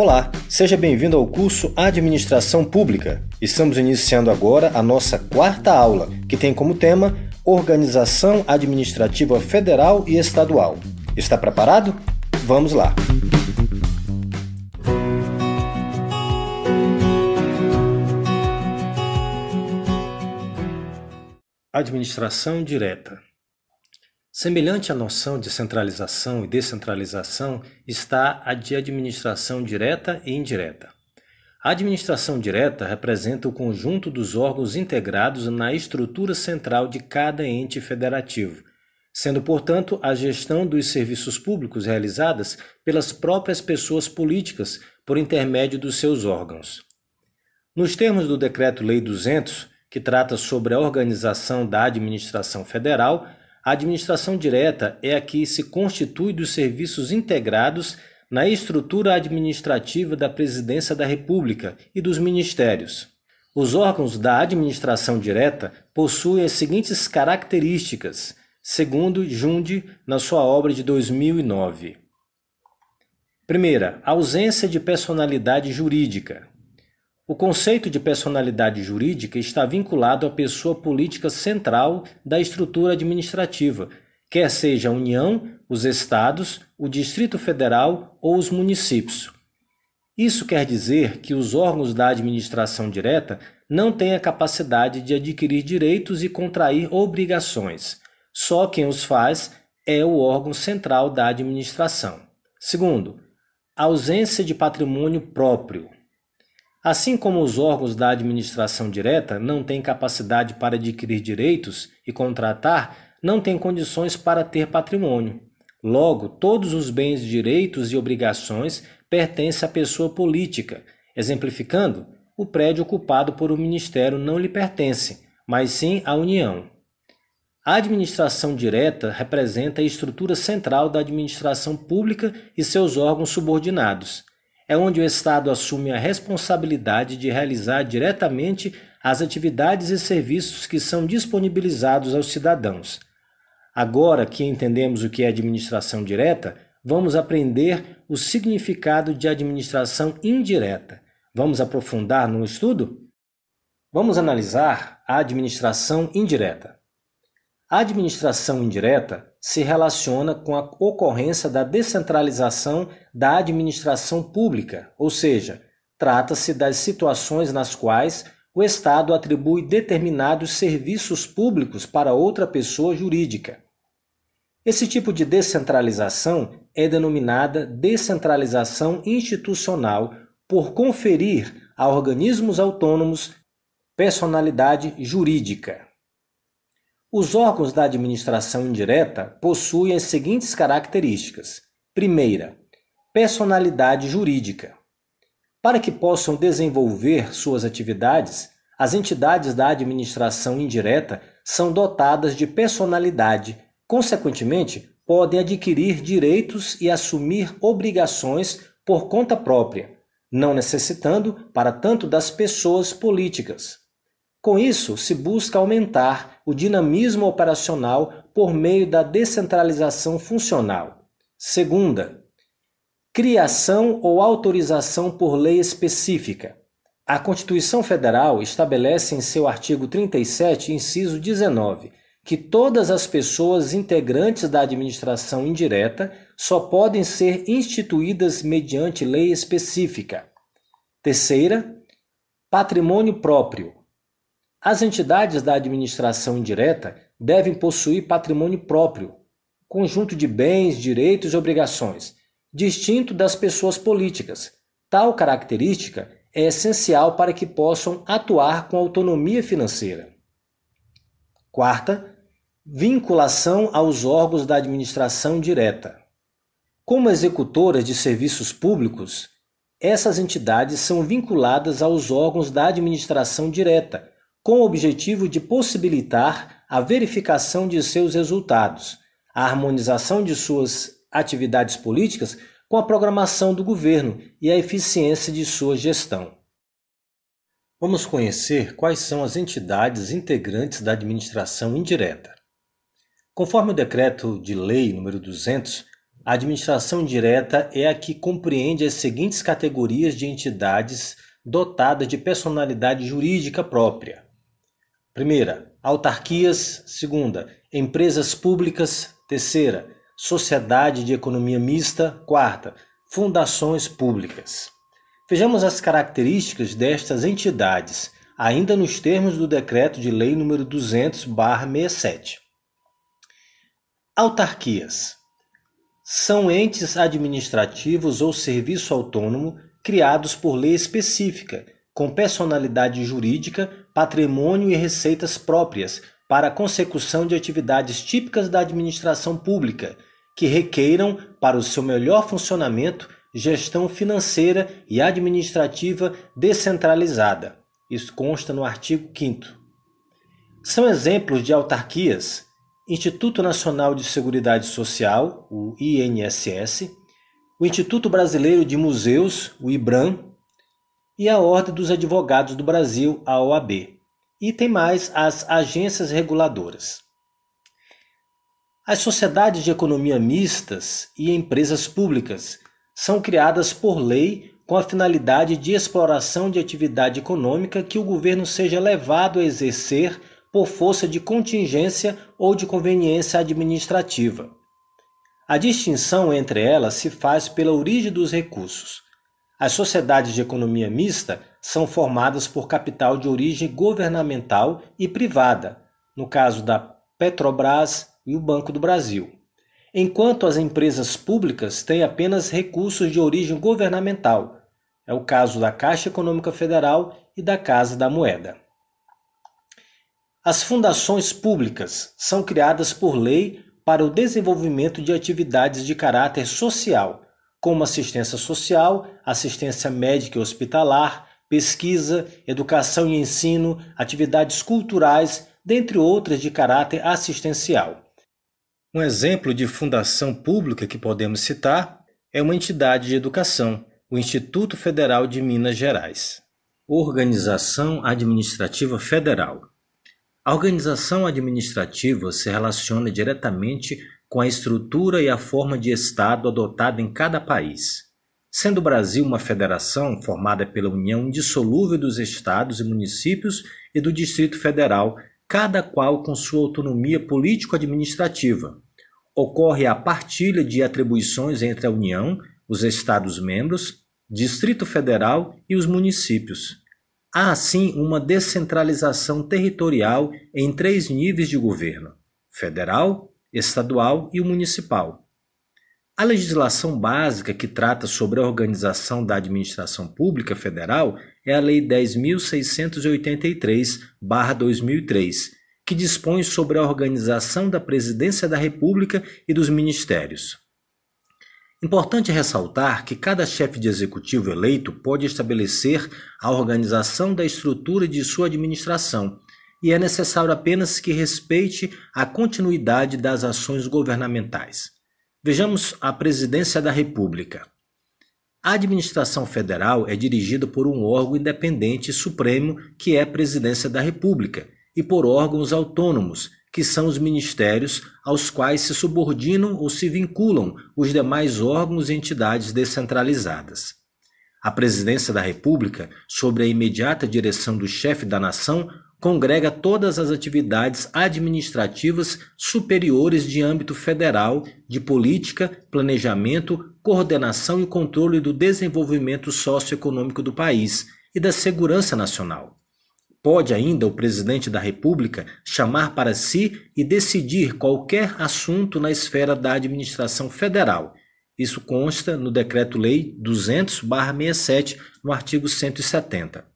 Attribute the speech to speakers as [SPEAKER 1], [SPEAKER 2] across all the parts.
[SPEAKER 1] Olá, seja bem-vindo ao curso Administração Pública. Estamos iniciando agora a nossa quarta aula, que tem como tema Organização Administrativa Federal e Estadual. Está preparado? Vamos lá! Administração direta. Semelhante à noção de centralização e descentralização está a de administração direta e indireta. A administração direta representa o conjunto dos órgãos integrados na estrutura central de cada ente federativo, sendo, portanto, a gestão dos serviços públicos realizadas pelas próprias pessoas políticas por intermédio dos seus órgãos. Nos termos do Decreto-Lei 200, que trata sobre a organização da administração federal, a administração direta é a que se constitui dos serviços integrados na estrutura administrativa da Presidência da República e dos ministérios. Os órgãos da administração direta possuem as seguintes características, segundo Jundi na sua obra de 2009. Primeira, ausência de personalidade jurídica. O conceito de personalidade jurídica está vinculado à pessoa política central da estrutura administrativa, quer seja a União, os Estados, o Distrito Federal ou os municípios. Isso quer dizer que os órgãos da administração direta não têm a capacidade de adquirir direitos e contrair obrigações. Só quem os faz é o órgão central da administração. Segundo, ausência de patrimônio próprio. Assim como os órgãos da administração direta não têm capacidade para adquirir direitos e contratar, não têm condições para ter patrimônio. Logo, todos os bens, direitos e obrigações pertencem à pessoa política. Exemplificando, o prédio ocupado por um ministério não lhe pertence, mas sim à União. A administração direta representa a estrutura central da administração pública e seus órgãos subordinados. É onde o Estado assume a responsabilidade de realizar diretamente as atividades e serviços que são disponibilizados aos cidadãos. Agora que entendemos o que é administração direta, vamos aprender o significado de administração indireta. Vamos aprofundar no estudo? Vamos analisar a administração indireta. A administração indireta se relaciona com a ocorrência da descentralização da administração pública, ou seja, trata-se das situações nas quais o Estado atribui determinados serviços públicos para outra pessoa jurídica. Esse tipo de descentralização é denominada descentralização institucional por conferir a organismos autônomos personalidade jurídica. Os órgãos da administração indireta possuem as seguintes características. Primeira, personalidade jurídica. Para que possam desenvolver suas atividades, as entidades da administração indireta são dotadas de personalidade, consequentemente, podem adquirir direitos e assumir obrigações por conta própria, não necessitando, para tanto, das pessoas políticas. Com isso, se busca aumentar o dinamismo operacional por meio da descentralização funcional. Segunda, criação ou autorização por lei específica. A Constituição Federal estabelece em seu artigo 37, inciso 19, que todas as pessoas integrantes da administração indireta só podem ser instituídas mediante lei específica. Terceira, patrimônio próprio. As entidades da administração indireta devem possuir patrimônio próprio, conjunto de bens, direitos e obrigações, distinto das pessoas políticas. Tal característica é essencial para que possam atuar com autonomia financeira. Quarta, vinculação aos órgãos da administração direta. Como executoras de serviços públicos, essas entidades são vinculadas aos órgãos da administração direta, com o objetivo de possibilitar a verificação de seus resultados, a harmonização de suas atividades políticas com a programação do governo e a eficiência de sua gestão. Vamos conhecer quais são as entidades integrantes da administração indireta. Conforme o Decreto de Lei nº 200, A administração direta é a que compreende as seguintes categorias de entidades dotadas de personalidade jurídica própria. Primeira, autarquias. Segunda, empresas públicas. Terceira, sociedade de economia mista. Quarta, fundações públicas. Vejamos as características destas entidades, ainda nos termos do Decreto de Lei nº 200/67. Autarquias são entes administrativos ou serviço autônomo criados por lei específica, com personalidade jurídica, patrimônio e receitas próprias para a consecução de atividades típicas da administração pública, que requeiram, para o seu melhor funcionamento, gestão financeira e administrativa descentralizada. Isso consta no artigo 5º. São exemplos de autarquias Instituto Nacional de Seguridade Social, o INSS, o Instituto Brasileiro de Museus, o IBRAM, e a Ordem dos Advogados do Brasil, a OAB. E tem mais as agências reguladoras. As sociedades de economia mistas e empresas públicas são criadas por lei com a finalidade de exploração de atividade econômica que o governo seja levado a exercer por força de contingência ou de conveniência administrativa. A distinção entre elas se faz pela origem dos recursos. As sociedades de economia mista são formadas por capital de origem governamental e privada, no caso da Petrobras e o Banco do Brasil, enquanto as empresas públicas têm apenas recursos de origem governamental. É o caso da Caixa Econômica Federal e da Casa da Moeda. As fundações públicas são criadas por lei para o desenvolvimento de atividades de caráter social, como assistência social, assistência médica e hospitalar, pesquisa, educação e ensino, atividades culturais, dentre outras de caráter assistencial. Um exemplo de fundação pública que podemos citar é uma entidade de educação, o Instituto Federal de Minas Gerais. Organização Administrativa Federal. A organização administrativa se relaciona diretamente com a estrutura e a forma de Estado adotada em cada país. Sendo o Brasil uma federação formada pela união indissolúvel dos estados e municípios e do Distrito Federal, cada qual com sua autonomia político-administrativa. Ocorre a partilha de atribuições entre a União, os Estados-membros, Distrito Federal e os municípios. Há, assim, uma descentralização territorial em 3 níveis de governo: federal, estadual e o municipal. A legislação básica que trata sobre a organização da administração pública federal é a Lei 10.683/2003, que dispõe sobre a organização da Presidência da República e dos Ministérios. Importante ressaltar que cada chefe de executivo eleito pode estabelecer a organização da estrutura de sua administração, e é necessário apenas que respeite a continuidade das ações governamentais. Vejamos a Presidência da República. A administração federal é dirigida por um órgão independente e supremo, que é a Presidência da República, e por órgãos autônomos, que são os ministérios, aos quais se subordinam ou se vinculam os demais órgãos e entidades descentralizadas. A Presidência da República, sob a imediata direção do chefe da nação, congrega todas as atividades administrativas superiores de âmbito federal, de política, planejamento, coordenação e controle do desenvolvimento socioeconômico do país e da segurança nacional. Pode ainda o presidente da República chamar para si e decidir qualquer assunto na esfera da administração federal. Isso consta no Decreto-Lei 200/67, no artigo 170.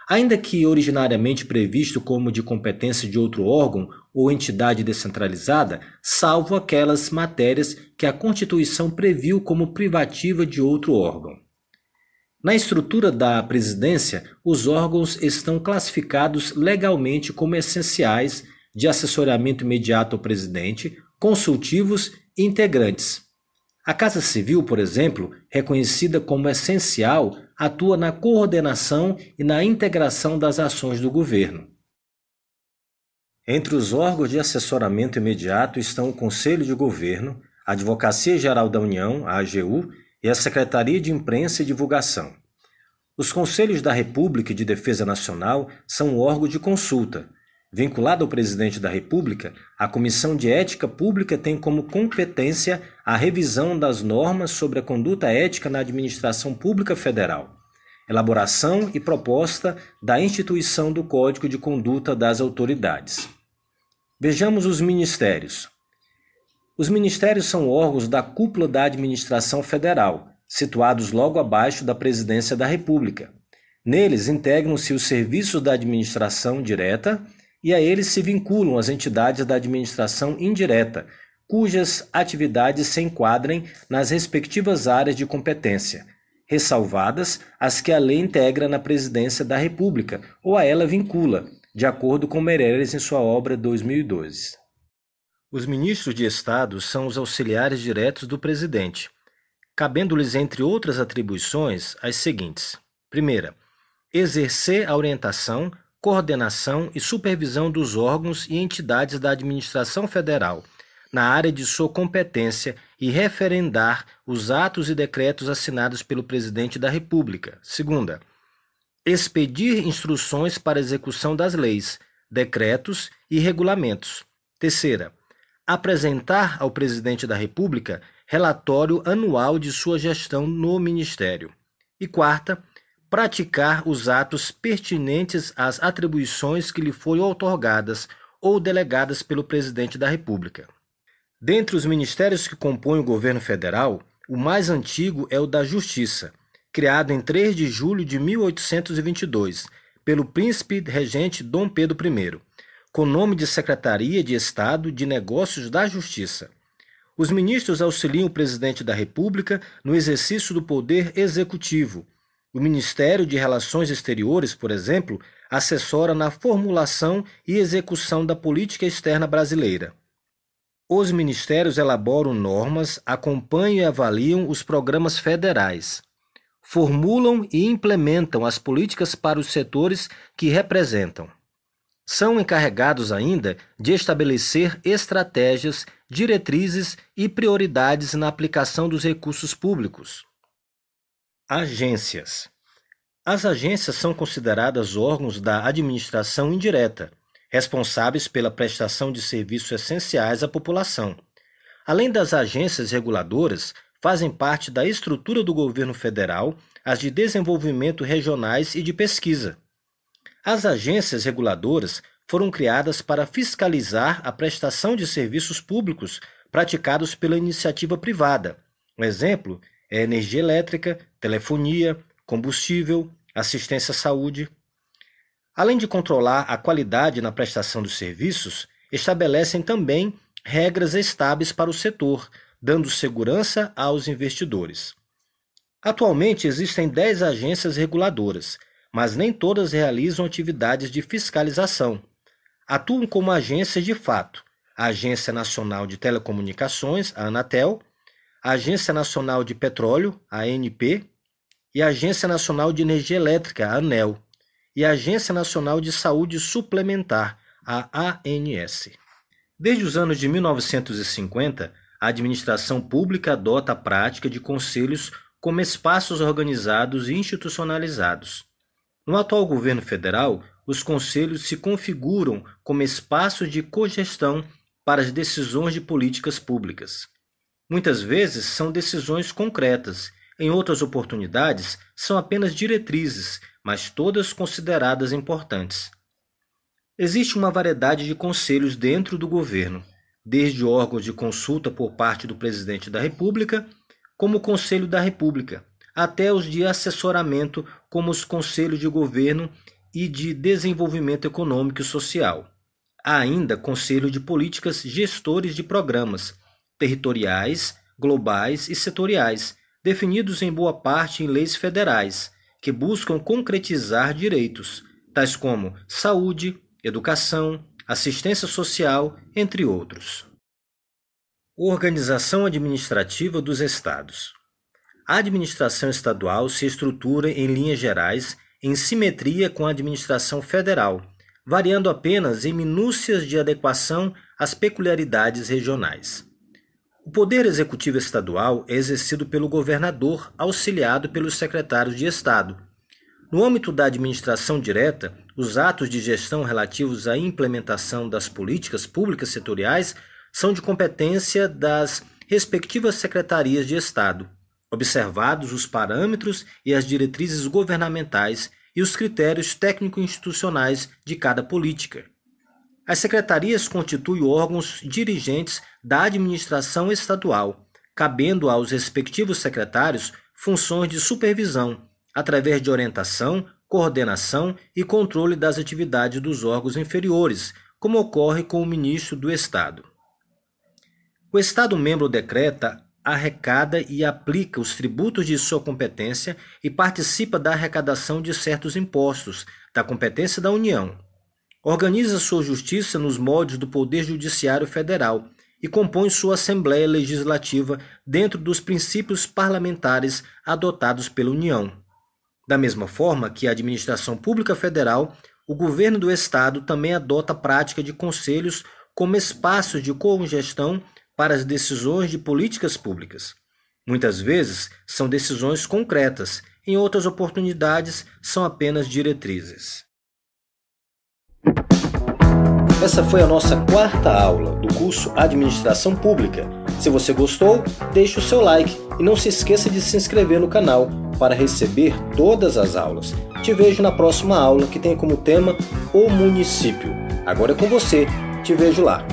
[SPEAKER 1] Ainda que originariamente previsto como de competência de outro órgão ou entidade descentralizada, salvo aquelas matérias que a Constituição previu como privativa de outro órgão. Na estrutura da presidência, os órgãos estão classificados legalmente como essenciais, de assessoramento imediato ao presidente, consultivos e integrantes. A Casa Civil, por exemplo, reconhecida como essencial, atua na coordenação e na integração das ações do governo. Entre os órgãos de assessoramento imediato estão o Conselho de Governo, a Advocacia Geral da União, a AGU, e a Secretaria de Imprensa e Divulgação. Os Conselhos da República e de Defesa Nacional são órgãos de consulta. Vinculado ao Presidente da República, a Comissão de Ética Pública tem como competência a revisão das normas sobre a conduta ética na administração pública federal, elaboração e proposta da instituição do Código de Conduta das Autoridades. Vejamos os ministérios. Os ministérios são órgãos da cúpula da administração federal, situados logo abaixo da Presidência da República. Neles integram-se os serviços da administração direta e a eles se vinculam as entidades da administração indireta, cujas atividades se enquadrem nas respectivas áreas de competência, ressalvadas as que a lei integra na Presidência da República ou a ela vincula, de acordo com Meirelles em sua obra 2012. Os ministros de Estado são os auxiliares diretos do presidente, cabendo-lhes, entre outras atribuições, as seguintes. Primeira, exercer a orientação, coordenação e supervisão dos órgãos e entidades da administração federal, na área de sua competência e referendar os atos e decretos assinados pelo Presidente da República. Segunda, expedir instruções para execução das leis, decretos e regulamentos. Terceira, apresentar ao Presidente da República relatório anual de sua gestão no Ministério. E quarta, praticar os atos pertinentes às atribuições que lhe foram outorgadas ou delegadas pelo Presidente da República. Dentre os ministérios que compõem o governo federal, o mais antigo é o da Justiça, criado em 3 de julho de 1822, pelo príncipe regente Dom Pedro I, com nome de Secretaria de Estado de Negócios da Justiça. Os ministros auxiliam o Presidente da República no exercício do poder executivo. O Ministério de Relações Exteriores, por exemplo, assessora na formulação e execução da política externa brasileira. Os ministérios elaboram normas, acompanham e avaliam os programas federais, formulam e implementam as políticas para os setores que representam. São encarregados ainda de estabelecer estratégias, diretrizes e prioridades na aplicação dos recursos públicos. Agências. As agências são consideradas órgãos da administração indireta, responsáveis pela prestação de serviços essenciais à população. Além das agências reguladoras, fazem parte da estrutura do governo federal as de desenvolvimento regionais e de pesquisa. As agências reguladoras foram criadas para fiscalizar a prestação de serviços públicos praticados pela iniciativa privada. Um exemplo é energia elétrica, telefonia, combustível, assistência à saúde. Além de controlar a qualidade na prestação dos serviços, estabelecem também regras estáveis para o setor, dando segurança aos investidores. Atualmente existem 10 agências reguladoras, mas nem todas realizam atividades de fiscalização. Atuam como agências de fato: a Agência Nacional de Telecomunicações, a Anatel, a Agência Nacional de Petróleo, a ANP, e a Agência Nacional de Energia Elétrica, a ANEEL, e a Agência Nacional de Saúde Suplementar, a ANS. Desde os anos de 1950, a administração pública adota a prática de conselhos como espaços organizados e institucionalizados. No atual governo federal, os conselhos se configuram como espaços de cogestão para as decisões de políticas públicas. Muitas vezes são decisões concretas, em outras oportunidades são apenas diretrizes, mas todas consideradas importantes. Existe uma variedade de conselhos dentro do governo, desde órgãos de consulta por parte do Presidente da República, como o Conselho da República, até os de assessoramento, como os Conselhos de Governo e de Desenvolvimento Econômico e Social. Há ainda Conselho de Políticas Gestores de Programas, territoriais, globais e setoriais, definidos em boa parte em leis federais, que buscam concretizar direitos, tais como saúde, educação, assistência social, entre outros. Organização administrativa dos estados. A administração estadual se estrutura em linhas gerais em simetria com a administração federal, variando apenas em minúcias de adequação às peculiaridades regionais. O poder executivo estadual é exercido pelo governador, auxiliado pelos secretários de Estado. No âmbito da administração direta, os atos de gestão relativos à implementação das políticas públicas setoriais são de competência das respectivas secretarias de Estado, observados os parâmetros e as diretrizes governamentais e os critérios técnico-institucionais de cada política. As secretarias constituem órgãos dirigentes da administração estadual, cabendo aos respectivos secretários funções de supervisão, através de orientação, coordenação e controle das atividades dos órgãos inferiores, como ocorre com o ministro do Estado. O Estado-membro decreta, arrecada e aplica os tributos de sua competência e participa da arrecadação de certos impostos, da competência da União. Organiza sua justiça nos moldes do Poder Judiciário Federal e compõe sua Assembleia Legislativa dentro dos princípios parlamentares adotados pela União. Da mesma forma que a administração pública federal, o governo do Estado também adota a prática de conselhos como espaços de cogestão para as decisões de políticas públicas. Muitas vezes são decisões concretas, em outras oportunidades são apenas diretrizes. Essa foi a nossa quarta aula do curso Administração Pública. Se você gostou, deixe o seu like e não se esqueça de se inscrever no canal para receber todas as aulas. Te vejo na próxima aula, que tem como tema o município. Agora é com você, te vejo lá.